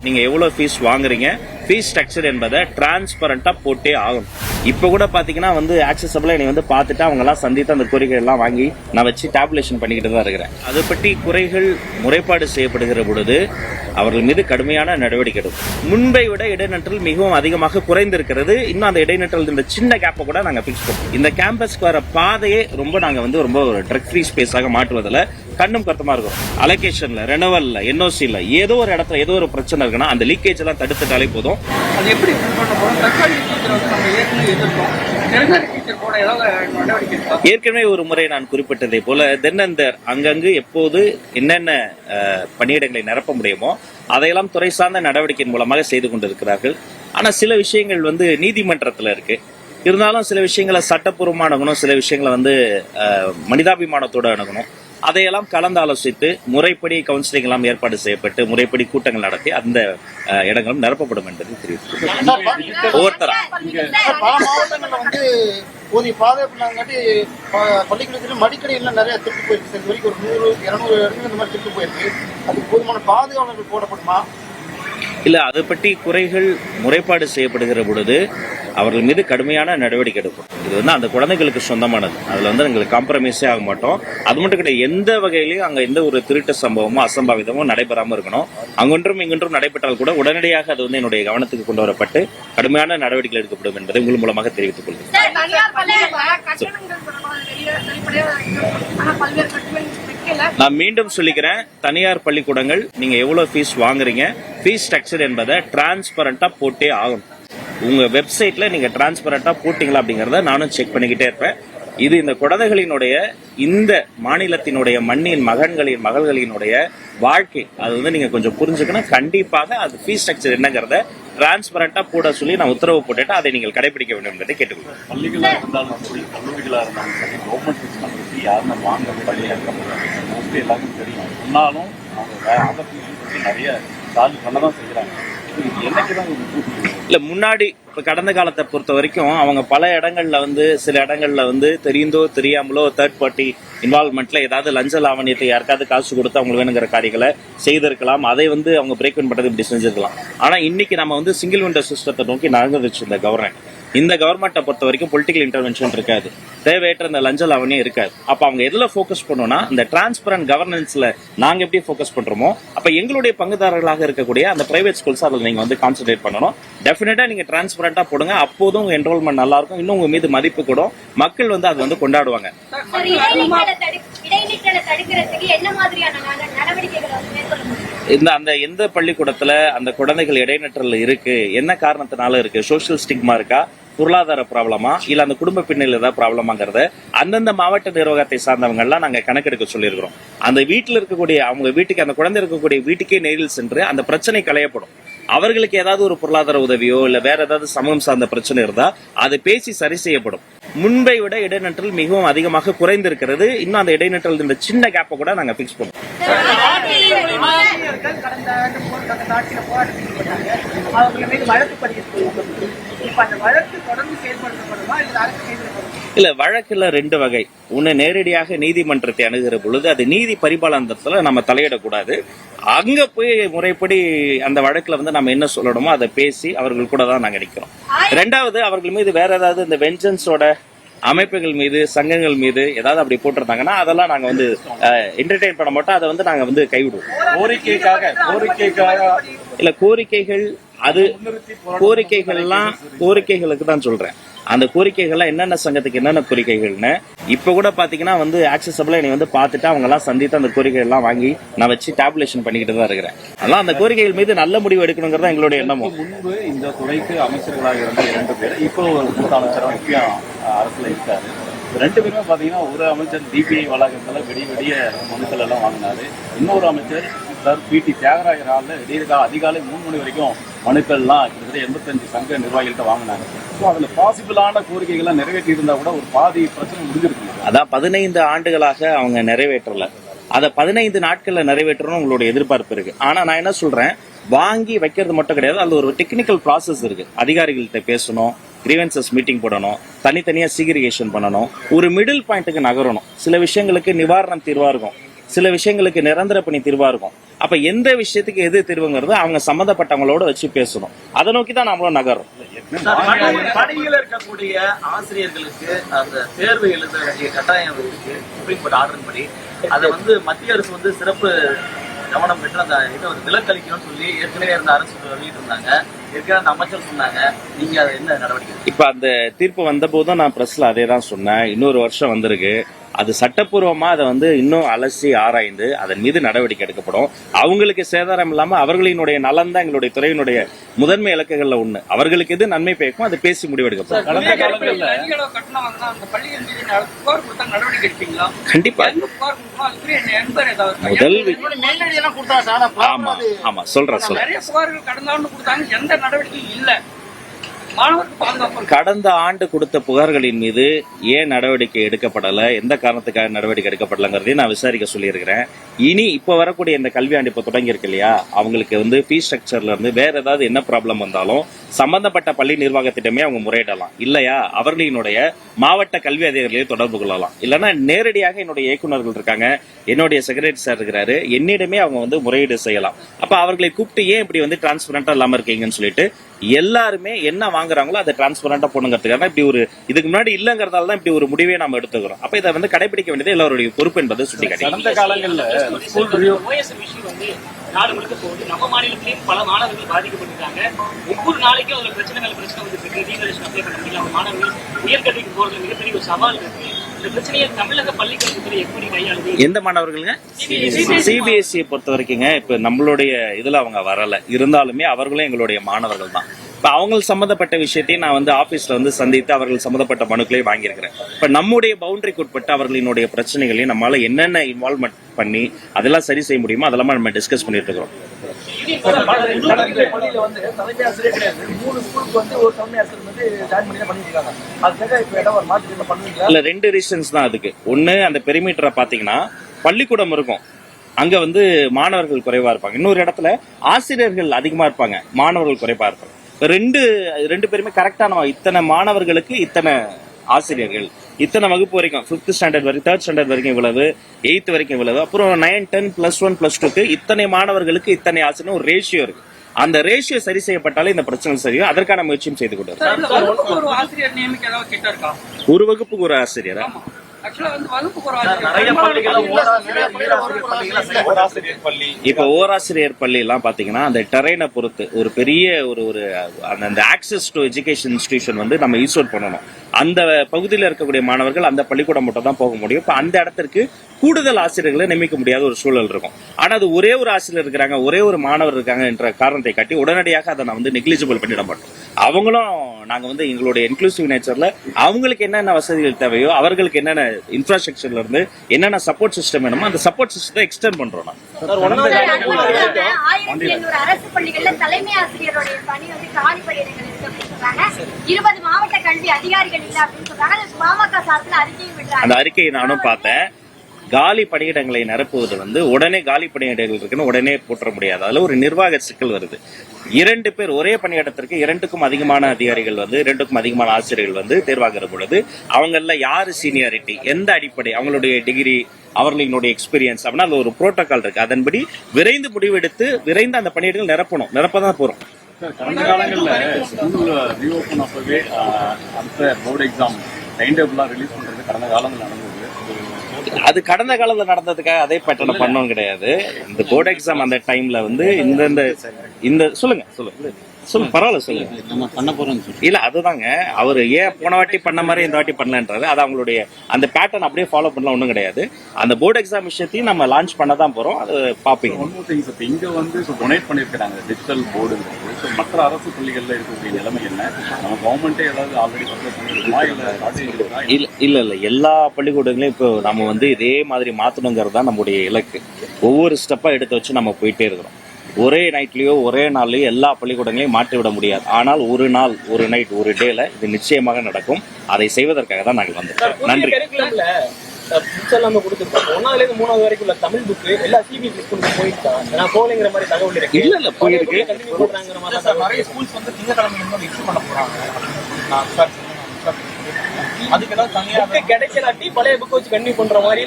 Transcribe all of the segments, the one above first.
நீங்க எவ்வளவு ஃபீஸ் வாங்குறீங்க, ஃபீஸ் ஸ்ட்ரக்சர் என்பதை டிரான்ஸ்பரண்டா போட்டே ஆகணும். இப்ப கூட பாத்தீங்கன்னா ஆக்சசபிளா நீ பார்த்துட்டு அவங்க எல்லாம் சந்தித்து அந்த கோரிக்கை எல்லாம் வாங்கி நான் வச்சு டேபுலேஷன் பண்ணிக்கிட்டு தான் இருக்கிறேன். அதை பற்றி குறைகள் முறைப்பாடு செய்யப்படுகிற பொழுது அவர்கள் மீது கடுமையான நடவடிக்கை எடுக்கும். முன்பை விட இடைநிற்றல் மிகவும் அதிகமாக குறைந்திருக்கிறது. இன்னும் அந்த இடைநிற்றல் இந்த சின்ன கேப்பை கூட நாங்க பிக்ஸ் பண்ணுவோம். இந்த கேம்பஸ்க்கு வர பாதையே நாங்க ரொம்ப ட்ரக் ஃப்ரீ ஸ்பேஸாக மாற்றுவதில் கண்ணும் கருத்துமா இருக்கும். அலோகேஷன்ல, ரெனவல்ல, என்ஓசில ஏதோ ஒரு இடத்துல ஏதோ ஒரு பிரச்சனை இருக்குன்னா அந்த லீக்கேஜ் எல்லாம் தடுத்துட்டாலே போதும். அது எப்படி ஏற்கனவே ஒரு முறை நான் குறிப்பிட்டதை போல தென்னந்தர் அங்கங்கு எப்போது என்னென்ன பணியிடங்களை நிரப்ப முடியுமோ அதையெல்லாம் துறை சார்ந்த நடவடிக்கையின் மூலமாக செய்து கொண்டிருக்கிறார்கள். ஆனா சில விஷயங்கள் நீதிமன்றத்துல இருக்கு. இருந்தாலும் சில விஷயங்களை சட்டப்பூர்வமா அணுகணும், சில விஷயங்களை மனிதாபிமானத்தோட அணுகணும். அதையெல்லாம் கலந்து ஆலோசித்து முறைப்படி கவுன்சிலிங் எல்லாம் ஏற்பாடு செய்யப்பட்டு முறைப்படி கூட்டங்கள் நடத்தி அந்த இடங்களும் நிரப்பப்படும் என்பதை தெரிவித்துள்ளது. ஒவ்வொருத்தரா போதிய பாதுகாப்பு பள்ளிக்கூடத்தில் மடிக்கணிகள் நிறைய திருட்டு போயிருக்கு. இது வரைக்கும் ஒரு 100-200 இடத்துல இந்த மாதிரி திருட்டு போயிருக்கு. அதுக்கு போதுமான பாதுகாவலர்கள் போடப்படுமா? இல்ல, அதை பற்றி குறைகள் முறைப்பாடு செய்யப்படுகிற பொழுது அவர்கள் மீது கடுமையான நடவடிக்கை எடுக்கும். இது அந்த குழந்தைகளுக்கு சொந்தமானது. அதுல எங்களுக்கு காம்ப்ரமைஸே ஆக மாட்டோம். அது மட்டும் கிடையாது, எந்த வகையிலையும் அங்க எந்த ஒரு திருட்டு சம்பவமோ அசம்பாவிதமோ நடைபெறாம இருக்கணும். அங்கொன்றும் இங்கொன்றும் நடைபெற்றால் கூட உடனடியாக அது என்னுடைய கவனத்துக்கு கொண்டு வரப்பட்டு கடுமையான நடவடிக்கை எடுக்கப்படும் என்பதை உங்கள் மூலமாக தெரிவித்துக் கொள்கிறேன். நான் மீண்டும் சொல்லிக்கிறேன், தனியார் பள்ளிக்கூடங்கள் நீங்க எவ்வளவு ஃபீஸ் வாங்குறீங்க, ஃபீஸ் ஸ்ட்ரக்சர் என்பதை டிரான்ஸ்பரண்டா போட்டே ஆகணும். உங்க வெப்சைட்ல நீங்க டிரான்ஸ்பரண்டா போட்டீங்களா அப்படிங்கறத நானும் செக் பண்ணிக்கிட்டே இருப்பேன். இது இந்த குழந்தைகளினுடைய, இந்த மாநிலத்தினுடைய மண்ணின் மகன்களின் மகள்களினுடைய வாழ்க்கை. அது நீங்க கொஞ்சம் புரிஞ்சுக்கணும். கண்டிப்பாக அது ஃபீஸ் ஸ்ட்ரக்சர் என்னங்கிறத டிரான்ஸ்பரண்டா போட சொல்லி நான் உத்தரவு போட்டுட்டு அதை நீங்கள் கடைபிடிக்க வேண்டும் என்பதை கேட்டுக்கொள்கிறேன். பள்ளிகளா இருந்தாலும் சரி, கல்லூரிகளா இருந்தாலும் சரி, கவர்மெண்ட் சிஸ்டம் பற்றி யாருமே வாங்க பள்ளியாக மோஸ்ட்லி எல்லாருக்கும் தெரியும். சொன்னாலும் அவங்க நிறைய சார்ஜ் பண்ணதான் செய்யறாங்க. இல்ல, முன்னாடி இப்ப கடந்த காலத்தை பொறுத்த வரைக்கும் அவங்க பல இடங்கள்ல சில இடங்கள்ல தெரிந்தோ தெரியாமலோ தேர்ட் பார்ட்டி இன்வால்வ்மெண்ட்ல ஏதாவது லஞ்ச லாவணியத்தை யாருக்காவது காசு கொடுத்து அவங்களுக்கு வேணுங்கிற காரியங்களை செய்திருக்கலாம். அதை அவங்க பிரேக் பண்றது இப்படி செஞ்சிருக்கலாம். ஆனா இன்னைக்கு நம்ம சிங்கிள் விண்டோ சிஸ்டத்தை நோக்கி நகர்ந்துச்சு இந்த கவர்மெண்ட். இந்த கவர்மெண்ட்டை பொறுத்த வரைக்கும் பொலிட்டிக்கல் இன்டர்வென்ஷன் இருக்காது, தேவையற்ற இந்த லஞ்ச லாவணியம் இருக்காது. அப்ப அவங்க எதுல போக்கஸ் பண்ணோம்னா இந்த டிரான்ஸ்பரண்ட் கவர்னன்ஸ்ல நாங்க எப்படி போக்கஸ் பண்றோமோ அப்ப எங்களுடைய பங்குதாரர்களாக இருக்கக்கூடிய அந்த பிரைவேட் ஸ்கூல்ஸ் அதில் நீங்க கான்சென்ட்ரேட் பண்ணணும். டெஃபினட்டா நீங்க டிரான்ஸ்பரண்டா போடுங்க. அப்போதும் உங்க என்ரோல்மெண்ட் நல்லா இருக்கும். இன்னும் உங்க மீது மதிப்பு கூட மக்கள் அது கொண்டாடுவாங்க. அந்த எந்த பள்ளிக்கூடத்துல அந்த குழந்தைகள் இடைநிற்றல் இருக்கு, என்ன காரணத்தினால இருக்கு, சோசியல் ஸ்டிக்மா இருக்கா, பொருளாதார ப்ராப்ளமா, இல்ல அந்த குடும்ப பின்னணியில் ஏதாவது ப்ராப்ளமாங்கிறத அந்தந்த மாவட்ட நிர்வாகத்தை சார்ந்தவங்க எல்லாம் நாங்க கணக்கெடுக்க சொல்லியிருக்கிறோம். அந்த வீட்டில் இருக்கக்கூடிய அவங்க வீட்டுக்கு, அந்த குழந்தை இருக்கக்கூடிய வீட்டுக்கே நேரில் சென்று அந்த பிரச்சனை களையப்படும். அவர்களுக்கு ஏதாவது ஒரு பொருளாதார உதவியோ இல்ல வேற ஏதாவது சமூகம் சார்ந்த பிரச்சனை இருந்தா அது பேசி சரி செய்யப்படும். முன்பை விட இடைநிற்றல் மிகவும் அதிகமாக குறைந்திருக்கிறது. இன்னும் அந்த இடைநிற்றல் இந்த சின்ன கேப்பை கூட நாங்க பிக்ஸ் பண்ணுவோம். இல்ல, வழக்குல 2 வகை. ஒன்னு நேரடியாக நீதிமன்றத்தை அணுகிற பொழுது அது நீதி பரிபாலனத்துல நம்ம தலையிடக்கூடாது. அங்க போய் முறைப்படி அந்த வழக்குல நம்ம என்ன சொல்லணுமோ அதை பேசி அவர்கள் கூட தான் நாங்க நிக்கிறோம். 2வது, அவர்கள் மீது வேற ஏதாவது இந்த வெஞ்சன்ஸோட அமைப்புகள் மீது, சங்கங்கள் மீது ஏதாவது அப்படி போட்டிருந்தாங்கன்னா அதெல்லாம் நாங்க என்டர்டெயின் பண்ண மாட்டோம். அதை நாங்க கைவிடுவோம். இல்ல, கோரிக்கைகள் அது கோரிக்கைகளுக்கு தான் சொல்றேன். அந்த கோரிக்கைகள்லாம் என்னென்ன சங்கத்துக்கு என்னென்ன கோரிக்கைகள்னு இப்ப கூட பாத்தீங்கன்னா ஆக்சசபிளா நீ பார்த்துட்டு அவங்க எல்லாம் சந்தித்து அந்த கோரிக்கை எல்லாம் வாங்கி நான் வச்சு டேபுலேஷன் பண்ணிக்கிட்டு தான் இருக்கிறேன். அதெல்லாம் அந்த கோரிக்கைகள் மீது நல்ல முடிவு எடுக்கணுங்கிறதா எங்களுடைய எண்ணமும். முன்பு இந்த துறைக்கு அமைச்சர்களாக இருந்த 2 பேர் இப்போ ஒரு மூத்த அமைச்சராக முக்கியம் அரசுல இருக்காரு. 2 பேருமே பாத்தீங்கன்னா ஒரு அமைச்சர் டிபிஐ வளாகத்துல விடிய மனுக்கள் எல்லாம் வாங்கினாரு. இன்னொரு அமைச்சர் பிடி தியாகராஜர் அதிகாலை 3 மணி வரைக்கும் மனுக்கள்லாம் கிட்டத்தட்ட 85 சங்க நிர்வாகிகள்கிட்ட வாங்கினாங்க. ஸோ அதுல பாசிபிளான கோரிக்கைகள்லாம் நிறைவேற்றி இருந்தா கூட ஒரு பாதி பிரச்சனை முடிஞ்சிருக்கு. அதான் 15 ஆண்டுகளாக அவங்க நிறைவேற்றல. அதை 15 நாட்கள்ல நிறைவேற்றணும் உங்களுடைய எதிர்பார்ப்பு இருக்கு. ஆனா நான் என்ன சொல்றேன், வாங்கி வைக்கிறது மட்டும் கிடையாது, அது ஒரு டெக்னிக்கல் ப்ராசஸ் இருக்கு. அதிகாரிகள்கிட்ட பேசணும், கிரீவன்சஸ் மீட்டிங் போடணும், தனித்தனியா சீக்ரிகேஷன் பண்ணணும், ஒரு மிடில் பாயிண்ட்டுக்கு நகரணும். சில விஷயங்களுக்கு நிவாரணம் தீர்வா இருக்கும், சில விஷயங்களுக்கு நிரந்தர பணி தீர்வா இருக்கும். அப்ப எந்த விஷயத்துக்கு எது தீர்வுங்கிறது அவங்க சம்பந்தப்பட்டவங்களோட வச்சு பேசணும். அதை நோக்கி தான் நம்மளும் நகரும். பணியில் இருக்கக்கூடிய ஆசிரியர்களுக்கு அந்த தேர்வு எழுத வேண்டிய கட்டாயம் இருக்கு. சுப்ரீம் கோர்ட் ஆர்டர் படி அதை மத்திய அரசு சிறப்பு கவனம் பெற்று அந்த இதை விலக்களிக்கணும்னு சொல்லி ஏற்கனவே இருந்த அரசு வெளியிட்டு இருந்தாங்க. ஏற்கனவே அந்த அமைச்சர் சொன்னாங்க. நீங்க அதை என்ன நடவடிக்கை? இப்ப அந்த தீர்ப்பு வந்த போதும் நான் பிரஸ்ல அதே தான் சொன்னேன். இன்னொரு வருஷம் வந்திருக்கு. அது சட்டப்பூர்வமா அதை இன்னும் அலசி ஆராய்ந்து அதன் மீது நடவடிக்கை எடுக்கப்படும். அவங்களுக்கு சேதாரம் இல்லாம அவர்களினுடைய நலன் தான் எங்களுடைய துறையினுடைய முதன்மை இலக்குகள்ல ஒண்ணு. அவர்களுக்கு எது நன்மை பயக்கும் அதை பேசி முடிவெடுக்கப்படும். கடந்த காலங்கள்ல கண்டிப்பா முதல் ஆமா ஆமா சொல்றேன் கடந்த ஆண்டு கொடுத்த புகார்களின் மீது ஏன் நடவடிக்கை எடுக்கப்படல, எந்த காரணத்துக்காக நடவடிக்கை எடுக்கப்படலங்கிறதையும் நான் விசாரிக்க சொல்லியிருக்கிறேன். இனி இப்ப வரக்கூடிய இந்த கல்வியாண்டு இப்ப தொடங்கி இருக்கு இல்லையா, அவங்களுக்கு ஃபீஸ் ஸ்ட்ரக்சர்ல இருந்து வேற ஏதாவது என்ன ப்ராப்ளம் வந்தாலும் சம்பந்தப்பட்ட பள்ளி நிர்வாகத்திட்டமே அவங்க முறையிடலாம். இல்லையா அவர்களினுடைய மாவட்ட கல்வி அதிகாரிகளை தொடர்பு கொள்ளலாம். இல்லைன்னா நேரடியாக என்னுடைய இயக்குநர்கள் இருக்காங்க, என்னுடைய செக்ரட்டரி சார் இருக்கிறாரு, என்னிடமே அவங்க முறையீடு செய்யலாம். அப்ப அவர்களை கூப்பிட்டு ஏன் இப்படி டிரான்ஸ்பரண்டா இல்லாம இருக்கீங்கன்னு சொல்லிட்டு எல்லாருமே என்ன வாங்குறாங்களோ அதை டிரான்ஸ்பரண்டா போனுங்கிறதுக்காக இப்படி ஒரு இதுக்கு முன்னாடி இல்லங்கிறதால தான் இப்படி ஒரு முடிவே நம்ம எடுத்துக்கிறோம். அப்ப இதை கடைபிடிக்க வேண்டியது எல்லாருடைய பொறுப்பு என்பதை சுட்டிக்காட்டி கடந்த காலங்கள்ல நாடு முழுக்க போகுது. நம்ம மாநிலத்திலையும் பல மாணவர்கள் பாதிக்கப்பட்டிருக்காங்க. ஒவ்வொரு நாளைக்கும் அதுல பிரச்சனை வந்துட்டு இருக்கு. ரீவலேஷன் அப்ளை பண்ண முடியல. அவங்க மாணவர்கள் உயர்கல்விக்கு போறதுல மிகப்பெரிய ஒரு சவால் இருக்கு. இந்த பிரச்சனையை தமிழக பள்ளிக்கல்வித்துறை எப்படி கையாளுது? எந்த மாணவர்களுங்க? சிபிஎஸ்இ பொறுத்த வரைக்குங்க இப்ப நம்மளுடைய இதுல அவங்க வரல, இருந்தாலுமே அவர்களும் எங்களுடைய மாணவர்கள் தான். இப்ப அவங்க சம்பந்தப்பட்ட விஷயத்தையும் நான் ஆபீஸ்ல சந்தித்து அவர்கள் சம்பந்தப்பட்ட மனுக்களையும் வாங்கியிருக்கிறேன். இப்ப நம்முடைய பவுண்டரிக்கு உட்பட்டு அவர்களினுடைய பிரச்சனைகளையும் நம்மளால என்னென்ன இன்வால்வ்மெண்ட் பண்ணி அதெல்லாம் சரி செய்ய முடியுமோ அதெல்லாம் நம்ம டிஸ்கஸ் பண்ணிட்டு இருக்கிறோம். இல்ல ரெண்டு ரீசன்ஸ் தான் அதுக்கு. ஒண்ணு அந்த பெரிமீட்டரை பாத்தீங்கன்னா பள்ளிக்கூடம் இருக்கும், அங்க மாணவர்கள் குறைவா இருப்பாங்க. இன்னொரு இடத்துல ஆசிரியர்கள் அதிகமா இருப்பாங்க, மாணவர்கள் குறைவா இருப்பாங்க. ரெண்டு பேருமே கரெக்டான இத்தனை மாணவர்களுக்கு இத்தனை ஆசிரியர்கள், இத்தனை வகுப்பு வரைக்கும் 5th ஸ்டாண்டர்ட் வரைக்கும் 3rd ஸ்டாண்டர்ட் வரைக்கும் இவ்வளவு, 8th வரைக்கும் இவ்வளவு, அப்புறம் 9, 10, +1, +2க்கு இத்தனை மாணவர்களுக்கு இத்தனை ஆசிரியர் ஒரு ரேஷியோ இருக்கு. அந்த ரேஷியோ சரி செய்யப்பட்டாலே இந்த பிரச்சனை சரியும். அதற்கான முயற்சியும் செய்து கொண்டு ஒரு வகுப்புக்கு ஒரு ஆசிரியரா இப்ப ஓராசிரியர் பள்ளி எல்லாம் பாத்தீங்கன்னா அந்த டெரைனை பொறுத்து ஒரு பெரிய ஒரு அந்த ஆக்சஸ் டு எஜுகேஷன் இன்ஸ்டிடியூஷன் நம்ம ஈஸோட் பண்ணணும். அந்த பகுதியில் இருக்கக்கூடிய மாணவர்கள் அந்த பள்ளிக்கூடம் மட்டும் தான் போக முடியும். இப்ப அந்த இடத்திற்கு கூடுதல் ஆசிரியர்களை நியமிக்க முடியாத ஒரு சூழல் இருக்கும். ஆனா அது ஒரே ஒரு ஆசிரியர் இருக்கிறாங்க, ஒரே ஒரு மாணவர் இருக்காங்க என்ற காரணத்தை காட்டி உடனடியாக அதை நான் நெக்லிஜிபிள் பண்ணிட மாட்டோம். அவங்களும் நாங்க எங்களுடைய இன்க்ளூசிவ் நேச்சர்ல அவங்களுக்கு என்னென்ன வசதிகள் தேவையோ, அவர்களுக்கு என்னென்ன இன்ஃப்ராஸ்ட்ரக்சர்ல இருந்து என்னென்ன சப்போர்ட் சிஸ்டம் வேணுமோ அந்த சப்போர்ட் சிஸ்டத்தை எக்ஸ்டெண்ட் பண்றோம். அரசு பள்ளிகள்ல தலைமை ஆசிரியருடைய பணி காலி பணியிடங்கள் இருக்கு அப்படின்னு சொல்றாங்க. 20 மாவட்ட கல்வி அதிகாரிகள் இல்ல அப்படின்னு சொல்றாங்க. பாமக சார்பில் அறிக்கையும் விடுறாங்க. அந்த அறிக்கையை நானும் பார்த்தேன். காலி பணியிடங்களை நிரப்புவது உடனே காலி பணியிடங்கள் இருக்குன்னு உடனே போற்ற முடியாது. அதுல ஒரு நிர்வாக சிக்கல் வருது. 2 பேர் ஒரே பணியிடத்திற்கு 2க்கும் அதிகமான அதிகாரிகள் 2க்கும் அதிகமான ஆசிரியர்கள் தேர்வாகிற பொழுது அவங்கள யாரு சீனியாரிட்டி, எந்த அடிப்படை, அவங்களுடைய டிகிரி, அவர்களினுடைய எக்ஸ்பீரியன்ஸ் அப்படின்னா அது ஒரு புரோட்டோகால் இருக்கு. அதன்படி விரைந்து முடிவெடுத்து விரைந்து அந்த பணியிடங்கள் நிரப்பதான் போறோம். கடந்த காலங்கள்ல ஸ்கூல் ரீஓபன் அப்பவே அடுத்த போர்டு எக்ஸாம் டைம் டேபிள்லாம் ரிலீஸ் பண்றது கடந்த காலங்கள் நடந்தது. அது கடந்த காலத்துல நடந்ததுக்காக அதே பேட்டர்ன் பண்ணவும் கிடையாது. இந்த போர்டு எக்ஸாம் அந்த டைம்ல இந்த சொல்லுங்க பரவாயில்ல சொல்லுங்க நம்ம பண்ண போறோம் இல்ல அதுதாங்க. அவரு ஏன் போன வாட்டி பண்ண மாதிரி இந்த வாட்டி பண்ணலன்றாரு. அது அவங்களுடைய அந்த பேட்டர்ன் அப்படியே ஃபாலோ பண்ணலாம் ஒண்ணும் கிடையாது. அந்த போர்டு எக்ஸாம் விஷயத்தையும் நம்ம லான்ச் பண்ணதான் போறோம். அது பாப்பீங்க. இங்க டொனேட் பண்ணிருக்காங்க டிஜிட்டல் போர்டு. மற்ற அரசு பள்ளிகள்ல இருக்கக்கூடிய நிலைமை என்ன? நம்ம கவர்மெண்டே ஏதாவது ஆல்ரெடி இல்ல எல்லா பள்ளிக்கூடங்களையும் இப்போ நம்ம இதே மாதிரி மாத்தணுங்கிறது தான் நம்முடைய இலக்கு. ஒவ்வொரு ஸ்டெப்பா எடுத்து வச்சு நம்ம போயிட்டே இருக்கிறோம். ஒரே நைட்லயோ ஒரே நாள்லயோ எல்லா பள்ளிக்கூடங்களையும் மாற்றி விட முடியாது. ஆனால் ஒரு நாள், ஒரு நைட், ஒரு டேல இது நிச்சயமாக நடக்கும். அதை செய்வதற்காக தான் நாங்கள் வந்திருக்கோம். நன்றி. தமிழ் புக்கு எல்லா சிபிஎஸ்இ ஸ்கூலுக்கு போயிட்டா நான் போலங்கிற மாதிரி தகவல் இருக்கு. இல்ல போயிருக்கு. நிறைய ஸ்கூல்ஸ் திங்கட்கிழமை இஷ்யூ பண்ண போறாங்க. அதுக்கு ஏதாவது தனியாக கிடைக்கலாட்டி பழைய புக் வச்சு கண்டினியூ பண்ற மாதிரி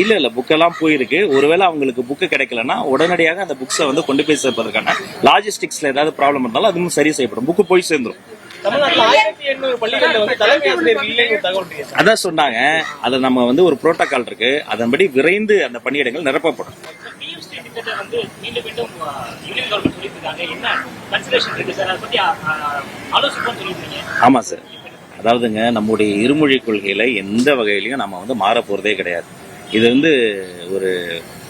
இல்ல புக்கெல்லாம் போயிருக்கு. ஒருவேளை அவங்களுக்கு புக்கு கிடைக்கலன்னா உடனடியாக அந்த புக்ஸை வந்து கொண்டு போய் சேர்ப்பதற்கான லாஜிஸ்டிக்ஸ்ல ஏதாவது ப்ராப்ளம் இருந்தாலும் அதுவும் சரி செய்யப்படும். புக்கு போய் சேர்ந்துரும். அதான் சொன்னாங்க. அது நம்ம வந்து ஒரு புரோட்டோகால் இருக்கு, அதன்படி விரைந்து அந்த பணியிடங்கள் நிரப்பப்படும். ஆமா சார், அதாவதுங்க நம்முடைய இருமொழி கொள்கையில எந்த வகையிலையும் நம்ம வந்து மாற போறதே கிடையாது. இது வந்து ஒரு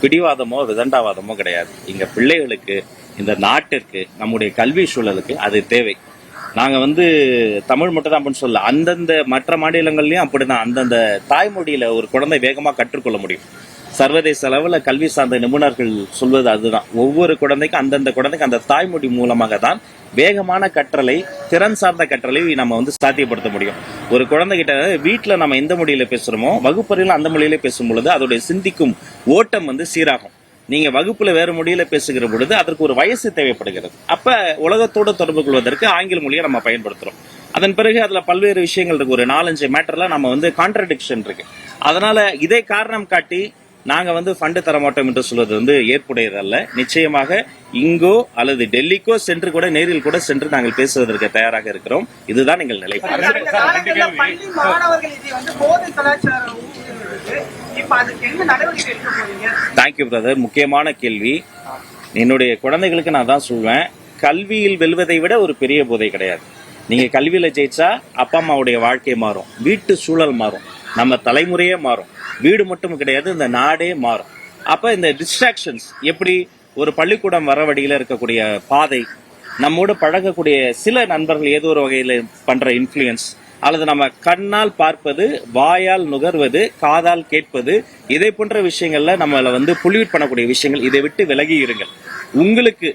பிடிவாதமோ விதண்டாவாதமோ கிடையாது. இங்க பிள்ளைகளுக்கு, இந்த நாட்டிற்கு, நம்முடைய கல்வி சூழலுக்கு அது தேவை. நாங்க வந்து தமிழ் மட்டும் தான் அப்படின்னு சொல்ல, அந்தந்த மற்ற மாநிலங்கள்லயும் அப்படிதான். அந்தந்த தாய்மொழியில ஒரு குழந்தை வேகமா கற்றுக்கொள்ள முடியும். சர்வதேச அளவுல கல்வி சார்ந்த நிபுணர்கள் சொல்வது அதுதான். ஒவ்வொரு குழந்தைக்கும் அந்தந்த குழந்தைக்கு அந்த தாய்மொழி மூலமாக தான் வேகமான கற்றலை, திறன் சார்ந்த கற்றலை நம்ம வந்து சாத்தியப்படுத்த முடியும். ஒரு குழந்தைகிட்ட வீட்டுல நம்ம எந்த மொழியில பேசுறோமோ வகுப்பறையில அந்த மொழியில பேசும் பொழுது அதோடைய சிந்திக்கும் ஓட்டம் வந்து சீராகும். நீங்க வகுப்புல வேற மொழியில பேசுகிற பொழுது அதற்கு ஒரு வயசு தேவைப்படுகிறது. அப்ப உலகத்தோடு தொடர்பு கொள்வதற்கு ஆங்கில மொழியை நம்ம பயன்படுத்துறோம். அதன் பிறகு அதுல பல்வேறு விஷயங்கள் இருக்கு. ஒரு 4-5 மேட்டர்ல நம்ம வந்து கான்ட்ரடிக்ஷன் இருக்கு. அதனால இதை காரணம் காட்டி நாங்க வந்து ஃபண்டு தரமாட்டோம் என்று சொல்வது வந்து ஏற்புடையதல்ல. நிச்சயமாக இங்கோ அல்லது டெல்லிக்கோ சென்று கூட நேரில் கூட சென்று நாங்கள் பேசுவதற்கு தயாராக இருக்கிறோம். இதுதான் எங்கள் நிலை. Thank you brother. முக்கியமான கேள்வி. என்னுடைய குழந்தைகளுக்கு நான் தான் சொல்வேன், கல்வியில் வெல்வதை விட ஒரு பெரிய போதை கிடையாது. நீங்க கல்வியில ஜெயிச்சா அப்பா அம்மாவுடைய வாழ்க்கை மாறும், வீட்டு சூழல் மாறும், நம்ம தலைமுறையே மாறும், வீடு மட்டும் கிடையாது இந்த நாடே மாறும். அப்ப இந்த டிஸ்ட்ராக்ஷன்ஸ் எப்படி, ஒரு பள்ளிக்கூடம் வர வழியில இருக்கக்கூடிய பாதை, நம்மோடு பழகக்கூடிய சில நண்பர்கள் ஏதோ ஒரு வகையில பண்ற இன்ஃப்ளூயன்ஸ், அல்லது நம்ம கண்ணால் பார்ப்பது, வாயால் நுகர்வது, காதால் கேட்பது, இதை போன்ற விஷயங்கள்ல நம்மள வந்து பொல்யூட் பண்ணக்கூடிய விஷயங்கள், இதை விட்டு விலகி இருங்கள். உங்களுக்கு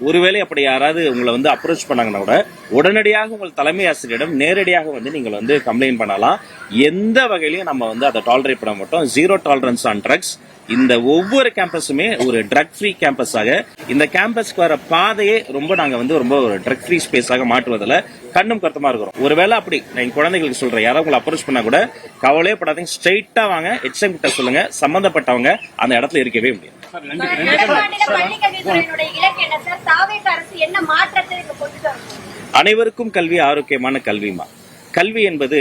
ஒருவேளை அப்படி யாராவது உங்களை வந்து அப்ரோச் பண்ணாங்கன்னா கூட உடனடியாக உங்கள் தலைமை ஆசிரியரிடம் நேரடியாக வந்து நீங்கள் வந்து கம்ப்ளைண்ட் பண்ணலாம். எந்த வகையிலையும் நம்ம வந்து அதை டாலரேட் பண்ண மாட்டோம். 0 டாலரன்ஸ் ஆன் ட்ரக்ஸ். இந்த ஒவ்வொரு கேம்பஸுமே ஒரு ட்ரக் ஃப்ரீ கேம்பஸாக, இந்த கேம்பஸ்க்கு வர பாதையே நாங்க வந்து ரொம்ப ஒரு ட்ரக் ஃப்ரீ ஸ்பேஸாக மாற்றுவதில் கண்ணும் கருத்துமா இருக்கிறோம். ஒருவேளை அப்படி என் குழந்தைகளுக்கு சொல்றேன், யாராவது உங்களை அப்ரோச் பண்ணா கூட கவலையே படாதீங்க, ஸ்ட்ரெயிட்டா வாங்க, HM கிட்ட சொல்லுங்க, சம்பந்தப்பட்டவங்க அந்த இடத்துல இருக்கவே முடியும். அனைவருக்கும் கல்வி ஆரோக்கியமான கல்விமா. கல்வி என்பது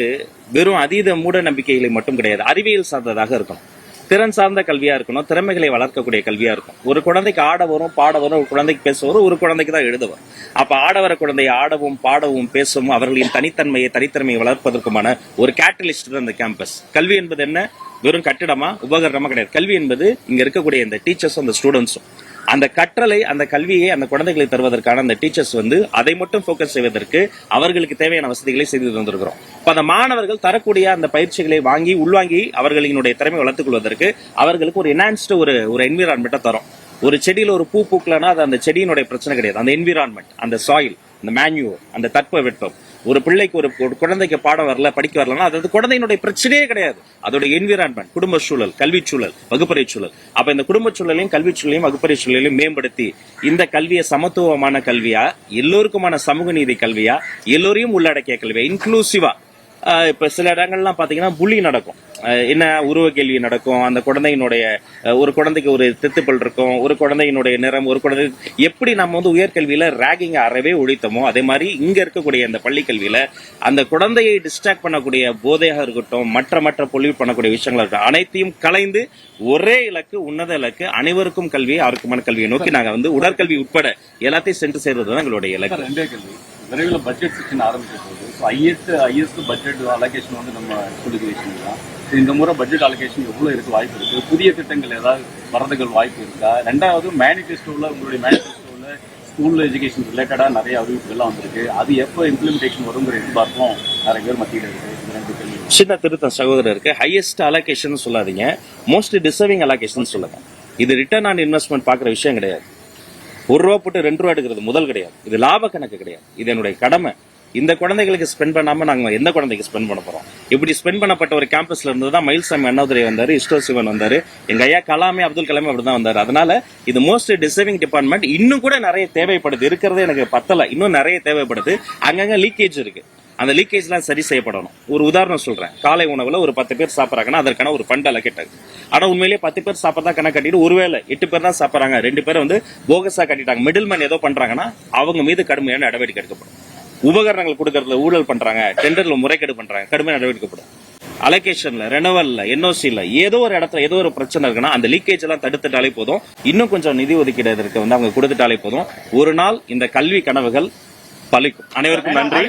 வெறும் அதீத மூட நம்பிக்கைகளை மட்டும் கிடையாது, அறிவியல் சார்ந்ததாக இருக்கணும், திறன் சார்ந்த கல்வியா இருக்கணும், திறமைகளை வளர்க்கக்கூடிய கல்வியா இருக்கும். ஒரு குழந்தைக்கு ஆட வரும், பாட வரும், ஒரு குழந்தைக்கு பேச வரும், ஒரு குழந்தைக்கு தான் எழுத வரும். அப்ப ஆட வர குழந்தையை ஆடவும் பாடவும் பேசவும் அவர்களின் தனித்தன்மையை வளர்ப்பதற்குமான ஒரு கேட்டலிஸ்ட் தான் இந்த கேம்பஸ். கல்வி என்பது என்ன, வெறும் கட்டிடமா உபகரணமா கிடையாது. கல்வி என்பது இங்க இருக்கக்கூடிய இந்த டீச்சர்ஸும் அந்த ஸ்டூடெண்ட்ஸும் அந்த கற்றலை, அந்த கல்வியை அந்த குழந்தைகளை தருவதற்கான அந்த டீச்சர்ஸ் வந்து அதை மட்டும் போக்கஸ் செய்வதற்கு அவர்களுக்கு தேவையான வசதிகளை செய்து தந்திருக்கிறோம். இப்ப அந்த மாணவர்கள் தரக்கூடிய அந்த பயிற்சிகளை வாங்கி உள்வாங்கி அவர்களினுடைய திறமை வளர்த்துக் கொள்வதற்கு அவர்களுக்கு ஒரு என்ஹான்ஸ்டு ஒரு என்விரான்மெண்ட்டை தரும். ஒரு செடியில ஒரு பூ பூக்கலன்னா அது அந்த செடியினுடைய பிரச்சனை கிடையாது, அந்த என்விரான்மெண்ட், அந்த சாயில், அந்த மேன்யூர், அந்த தட்பவெப்பம். ஒரு பிள்ளைக்கு ஒரு குழந்தைக்கு பாடம் வரல, படிக்க வரலன்னா அது குழந்தையினுடைய பிரச்சனையே கிடையாது, அதோட என்விரான்மெண்ட், குடும்ப சூழல், கல்வி சூழல், வகுப்பறை சூழல். அப்ப இந்த குடும்ப சூழலையும் கல்வி சூழலையும் வகுப்பறை சூழலையும் மேம்படுத்தி இந்த கல்வியை சமத்துவமான கல்வியா, எல்லோருக்குமான சமூக நீதி கல்வியா, எல்லோரையும் உள்ளடக்கிய கல்வியா, இன்க்ளூசிவா. இப்ப சில இடங்கள்லாம் பாத்தீங்கன்னா புள்ளி நடக்கும், என்ன உருவ கேள்வி நடக்கும், அந்த குழந்தையினுடைய ஒரு குழந்தைக்கு ஒரு தித்துப்பல் இருக்கும், ஒரு குழந்தையினுடைய நிறம், ஒரு குழந்தை எப்படி நம்ம வந்து உயர்கல்வியில ராகிங்க அறவே ஒழித்தோமோ அதே மாதிரி இங்க இருக்கக்கூடிய இந்த பள்ளி கல்வியில அந்த குழந்தையை டிஸ்ட்ராக்ட் பண்ணக்கூடிய போதையாக இருக்கட்டும், மற்ற பொல்யூட் பண்ணக்கூடிய விஷயங்கள் இருக்கட்டும், அனைத்தையும் கலைந்து ஒரே இலக்கு, உன்னத இலக்கு, அனைவருக்கும் கல்வி, ஆரோக்கியமான கல்வியை நோக்கி நாங்க வந்து உடற்கல்வி உட்பட எல்லாத்தையும் சென்று சேர்வதுதான் எங்களுடைய இலக்கு. விரைவில் பட்ஜெட் செக்ஷன் ஆரம்பிக்க போகுது. ஹையஸ்ட் பட்ஜெட் அலோகேஷன் வந்து நம்ம ஸ்கூல் எஜுகேஷன் தான். இந்த முறை பட்ஜெட் அலோகேஷன் எவ்வளவு இருக்கு வாய்ப்பு இருக்கு, புதிய திட்டங்கள் ஏதாவது வரதுகள் வாய்ப்பு இருக்கா? ரெண்டாவது மேனிஃபெஸ்டோவில் உங்களுடைய மேனிஃபெஸ்டோவில் ஸ்கூல் எஜுகேஷன் ரிலேட்டடா நிறைய அறிவிப்புகள்லாம் வந்திருக்கு, அது எப்போ இம்ப்ளிமெண்டேஷன் வருங்கிற எதிர்பார்ப்பும் நிறைய பேர் மத்தியில் இருக்கு. சின்ன திருத்தம் சகோதரருக்கு, ஹையஸ்ட் அலோகேஷன் சொல்லாதீங்க, மோஸ்ட் டிசர்விங் அலோகேஷன் சொல்லுங்க. இது ரிட்டர்ன் ஆன் இன்வெஸ்ட்மெண்ட் பாக்குற விஷயம் கிடையாது. 1 ரூபா போட்டு 2 ரூபா எடுக்கிறது முதல் கிடையாது, இது லாப கணக்கு கிடையாது, இது என்னுடைய கடமை. இந்த குழந்தைகளுக்கு ஸ்பெண்ட் பண்ணாம நாங்க எந்த குழந்தைக்கு ஸ்பெண்ட் பண்ண போறோம்? இப்படி ஸ்பெண்ட் பண்ணப்பட்ட ஒரு கேம்பஸ்ல இருந்து தான் மயில்சாமி அண்ணாதுரை வந்தாரு, இஸ்டோ சிவன் வந்தாரு, எங்க ஐயா கலாமே அப்துல் கலாமே அப்படிதான் வந்தாரு. அதனால இது மோஸ்ட் டிசர்விங் டிபார்ட்மெண்ட். இன்னும் கூட நிறைய தேவைப்படுது, இருக்கிறதே எனக்கு பத்தல, இன்னும் நிறைய தேவைப்படுது. அங்கங்க லீக்கேஜ் இருக்கு. அந்த லீக்கேஜ்லாம் சரி செய்யப்படணும். ஒரு உதாரணம் சொல்றேன். காலை உணவுல ஒரு 10 பேர் சாப்பிட்றாங்கன்னா அதற்கான ஒரு ஃபண்ட் அலோகேட். ஆனா உண்மையிலேயே 10 பேர் சாப்பிட்றதா கணக்கு கட்டிட்டு ஒருவேளை 8 பேர் தான் சாப்பிட்றாங்க, 2 பேர் வந்து போகஸா கட்டிட்டாங்க, மிடில் மேன் ஏதோ பண்றாங்கன்னா அவங்க மீது கடுமையான நடவடிக்கை எடுக்கப்படும். உபகரணங்கள் கொடுக்கறதுல ஊழல் பண்றாங்க, டெண்டர்ல முறைகேடு பண்றாங்க, கடுமையான நடவடிக்கை எடுக்கப்படும். அலோகேஷன்ல, ரெனவல்ல, என்ஓசில ஏதோ ஒரு இடத்துல ஏதோ ஒரு பிரச்சனை இருக்குன்னா அந்த லீக்கேஜ் எல்லாம் தடுத்துட்டாலே போதும். இன்னும் கொஞ்சம் நிதி ஒதுக்கீடு இதற்கு வந்து அவங்க கொடுத்துட்டாலே போதும். ஒரு நாள் இந்த கல்வி கனவுகள் பலிக்கும். அனைவருக்கும் நன்றி.